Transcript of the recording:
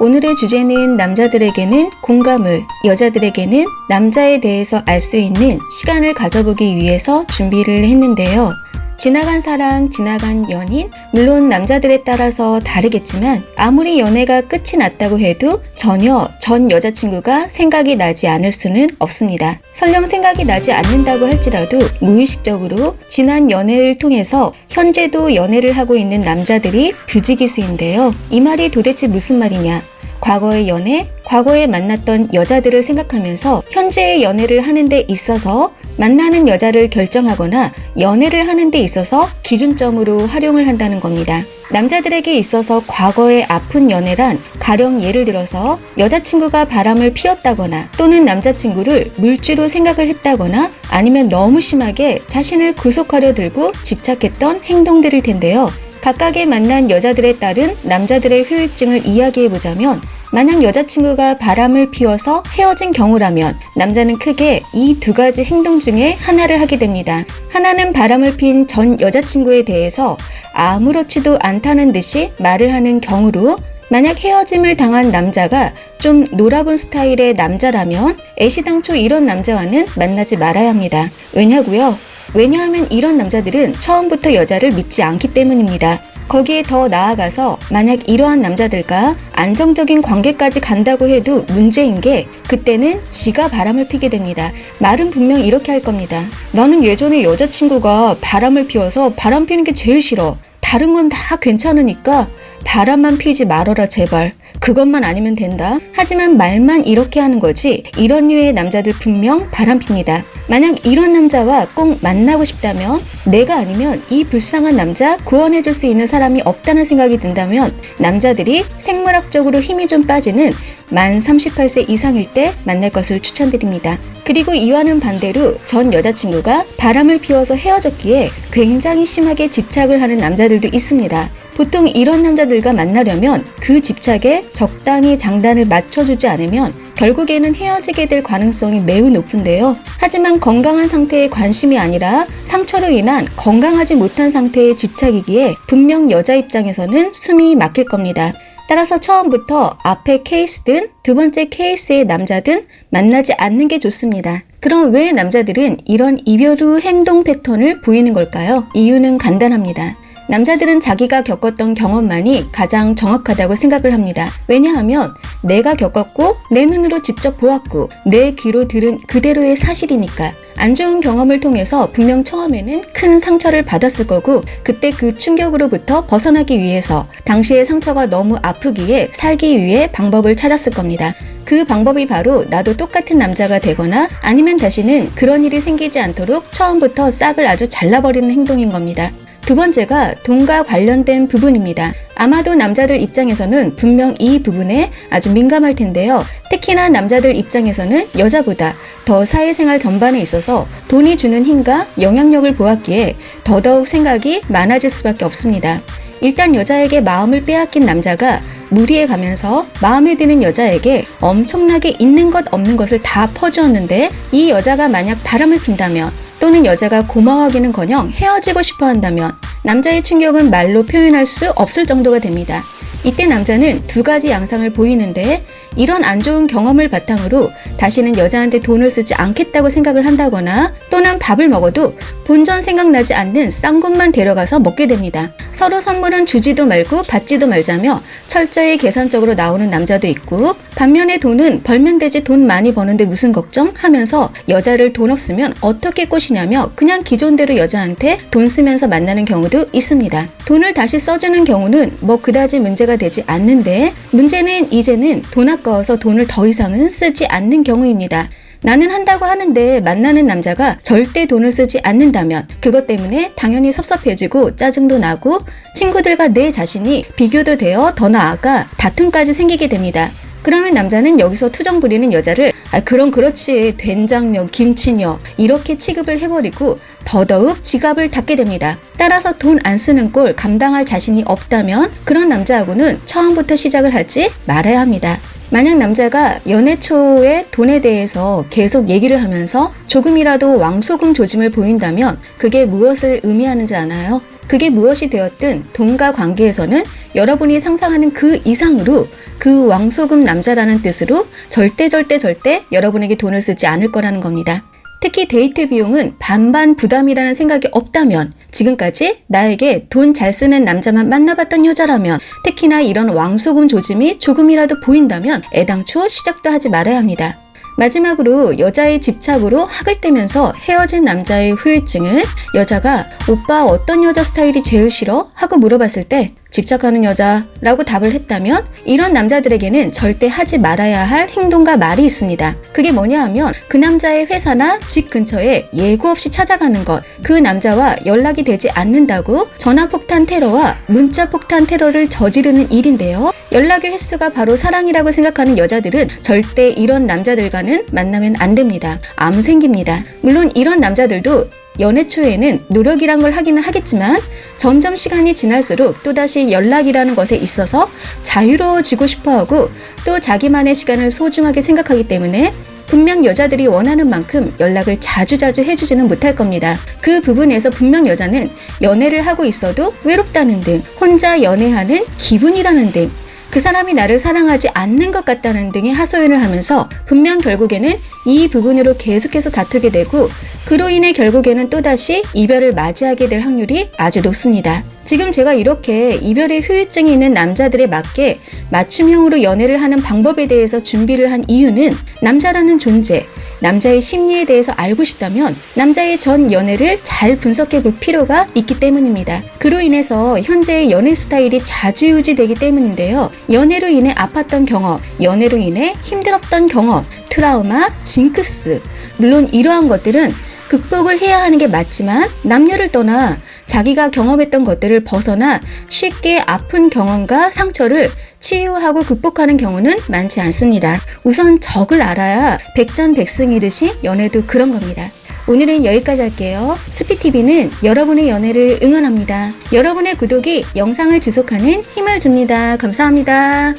오늘의 주제는 남자들에게는 공감을, 여자들에게는 남자에 대해서 알 수 있는 시간을 가져보기 위해서 준비를 했는데요. 지나간 사랑, 지나간 연인, 물론 남자들에 따라서 다르겠지만 아무리 연애가 끝이 났다고 해도 전혀 전 여자친구가 생각이 나지 않을 수는 없습니다. 설령 생각이 나지 않는다고 할지라도 무의식적으로 지난 연애를 통해서 현재도 연애를 하고 있는 남자들이 부지기수인데요. 이 말이 도대체 무슨 말이냐? 과거의 연애, 과거에 만났던 여자들을 생각하면서 현재의 연애를 하는 데 있어서 만나는 여자를 결정하거나 연애를 하는 데 있어서 기준점으로 활용을 한다는 겁니다. 남자들에게 있어서 과거의 아픈 연애란 가령 예를 들어서 여자친구가 바람을 피웠다거나 또는 남자친구를 물주로 생각을 했다거나 아니면 너무 심하게 자신을 구속하려 들고 집착했던 행동들일 텐데요. 각각의 만난 여자들에 따른 남자들의 후유증을 이야기해보자면 만약 여자친구가 바람을 피워서 헤어진 경우라면 남자는 크게 이 두 가지 행동 중에 하나를 하게 됩니다. 하나는 바람을 핀 전 여자친구에 대해서 아무렇지도 않다는 듯이 말을 하는 경우로 만약 헤어짐을 당한 남자가 좀 놀아본 스타일의 남자라면 애시당초 이런 남자와는 만나지 말아야 합니다. 왜냐하면 이런 남자들은 처음부터 여자를 믿지 않기 때문입니다. 거기에 더 나아가서 만약 이러한 남자들과 안정적인 관계까지 간다고 해도 문제인 게 그때는 지가 바람을 피게 됩니다. 말은 분명 이렇게 할 겁니다. 나는 예전에 여자친구가 바람을 피워서 바람 피는 게 제일 싫어. 다른 건 다 괜찮으니까 바람만 피지 말아라 제발. 그것만 아니면 된다. 하지만 말만 이렇게 하는 거지 이런 류의 남자들 분명 바람핍니다. 만약 이런 남자와 꼭 만나고 싶다면 내가 아니면 이 불쌍한 남자 구원해줄 수 있는 사람이 없다는 생각이 든다면 남자들이 생물학적으로 힘이 좀 빠지는 만 38세 이상일 때 만날 것을 추천드립니다. 그리고 이와는 반대로 전 여자친구가 바람을 피워서 헤어졌기에 굉장히 심하게 집착을 하는 남자들도 있습니다. 보통 이런 남자들과 만나려면 그 집착에 적당히 장단을 맞춰주지 않으면 결국에는 헤어지게 될 가능성이 매우 높은데요. 하지만 건강한 상태의 관심이 아니라 상처로 인한 건강하지 못한 상태의 집착이기에 분명 여자 입장에서는 숨이 막힐 겁니다. 따라서 처음부터 앞에 케이스든 두 번째 케이스의 남자든 만나지 않는 게 좋습니다. 그럼 왜 남자들은 이런 이별 후 행동 패턴을 보이는 걸까요? 이유는 간단합니다. 남자들은 자기가 겪었던 경험만이 가장 정확하다고 생각을 합니다. 왜냐하면 내가 겪었고 내 눈으로 직접 보았고 내 귀로 들은 그대로의 사실이니까. 안 좋은 경험을 통해서 분명 처음에는 큰 상처를 받았을 거고 그때 그 충격으로부터 벗어나기 위해서 당시의 상처가 너무 아프기에 살기 위해 방법을 찾았을 겁니다. 그 방법이 바로 나도 똑같은 남자가 되거나 아니면 다시는 그런 일이 생기지 않도록 처음부터 싹을 아주 잘라버리는 행동인 겁니다. 두 번째가 돈과 관련된 부분입니다. 아마도 남자들 입장에서는 분명 이 부분에 아주 민감할 텐데요. 특히나 남자들 입장에서는 여자보다 더 사회생활 전반에 있어서 돈이 주는 힘과 영향력을 보았기에 더더욱 생각이 많아질 수밖에 없습니다. 일단 여자에게 마음을 빼앗긴 남자가 무리해 가면서 마음에 드는 여자에게 엄청나게 있는 것 없는 것을 다 퍼주었는데 이 여자가 만약 바람을 핀다면 또는 여자가 고마워하기는커녕 헤어지고 싶어 한다면 남자의 충격은 말로 표현할 수 없을 정도가 됩니다. 이때 남자는 두 가지 양상을 보이는데 이런 안 좋은 경험을 바탕으로 다시는 여자한테 돈을 쓰지 않겠다고 생각을 한다거나 또는 밥을 먹어도 본전 생각나지 않는 싼 곳만 데려가서 먹게 됩니다. 서로 선물은 주지도 말고 받지도 말자며 철저히 계산적으로 나오는 남자도 있고 반면에 돈은 벌면 되지 돈 많이 버는데 무슨 걱정? 하면서 여자를 돈 없으면 어떻게 꼬시냐며 그냥 기존대로 여자한테 돈 쓰면서 만나는 경우도 있습니다. 돈을 다시 써주는 경우는 뭐 그다지 문제가 되지 않는데 문제는 이제는 돈 아까워서 돈을 더 이상은 쓰지 않는 경우입니다. 나는 한다고 하는데 만나는 남자가 절대 돈을 쓰지 않는다면 그것 때문에 당연히 섭섭해지고 짜증도 나고 친구들과 내 자신이 비교도 되어 더 나아가 다툼까지 생기게 됩니다. 그러면 남자는 여기서 투정 부리는 여자를 그럼 그렇지 된장녀 김치녀 이렇게 취급을 해버리고 더더욱 지갑을 닫게 됩니다. 따라서 돈 안 쓰는 꼴 감당할 자신이 없다면 그런 남자하고는 처음부터 시작을 하지 말아야 합니다. 만약 남자가 연애 초에 돈에 대해서 계속 얘기를 하면서 조금이라도 왕소금 조짐을 보인다면 그게 무엇을 의미하는지 아나요? 그게 무엇이 되었든 돈과 관계에서는 여러분이 상상하는 그 이상으로 그 왕소금 남자라는 뜻으로 절대 여러분에게 돈을 쓰지 않을 거라는 겁니다. 특히 데이트 비용은 반반 부담이라는 생각이 없다면, 지금까지 나에게 돈 잘 쓰는 남자만 만나봤던 여자라면, 특히나 이런 왕소금 조짐이 조금이라도 보인다면 애당초 시작도 하지 말아야 합니다. 마지막으로 여자의 집착으로 학을 떼면서 헤어진 남자의 후유증은, 여자가 오빠 어떤 여자 스타일이 제일 싫어? 하고 물어봤을 때 집착하는 여자라고 답을 했다면, 이런 남자들에게는 절대 하지 말아야 할 행동과 말이 있습니다. 그게 뭐냐 하면, 그 남자의 회사나 집 근처에 예고 없이 찾아가는 것, 그 남자와 연락이 되지 않는다고 전화폭탄 테러와 문자폭탄 테러를 저지르는 일인데요. 연락의 횟수가 바로 사랑이라고 생각하는 여자들은 절대 이런 남자들과는 만나면 안 됩니다. 암 생깁니다. 물론 이런 남자들도 연애 초에는 노력이란 걸 하기는 하겠지만, 점점 시간이 지날수록 또다시 연락이라는 것에 있어서 자유로워지고 싶어하고 또 자기만의 시간을 소중하게 생각하기 때문에 분명 여자들이 원하는 만큼 연락을 자주자주 해주지는 못할 겁니다. 그 부분에서 분명 여자는 연애를 하고 있어도 외롭다는 등, 혼자 연애하는 기분이라는 등, 그 사람이 나를 사랑하지 않는 것 같다는 등의 하소연을 하면서 분명 결국에는 이 부분으로 계속해서 다투게 되고, 그로 인해 결국에는 또다시 이별을 맞이하게 될 확률이 아주 높습니다. 지금 제가 이렇게 이별의 후유증이 있는 남자들에 맞게 맞춤형으로 연애를 하는 방법에 대해서 준비를 한 이유는, 남자라는 존재, 남자의 심리에 대해서 알고 싶다면 남자의 전 연애를 잘 분석해 볼 필요가 있기 때문입니다. 그로 인해서 현재의 연애 스타일이 좌지우지되기 때문인데요. 연애로 인해 아팠던 경험, 연애로 인해 힘들었던 경험, 트라우마, 징크스, 물론 이러한 것들은 극복을 해야 하는 게 맞지만, 남녀를 떠나 자기가 경험했던 것들을 벗어나 쉽게 아픈 경험과 상처를 치유하고 극복하는 경우는 많지 않습니다. 우선 적을 알아야 백전백승이듯이 연애도 그런 겁니다. 오늘은 여기까지 할게요. 스피TV는 여러분의 연애를 응원합니다. 여러분의 구독이 영상을 지속하는 힘을 줍니다. 감사합니다.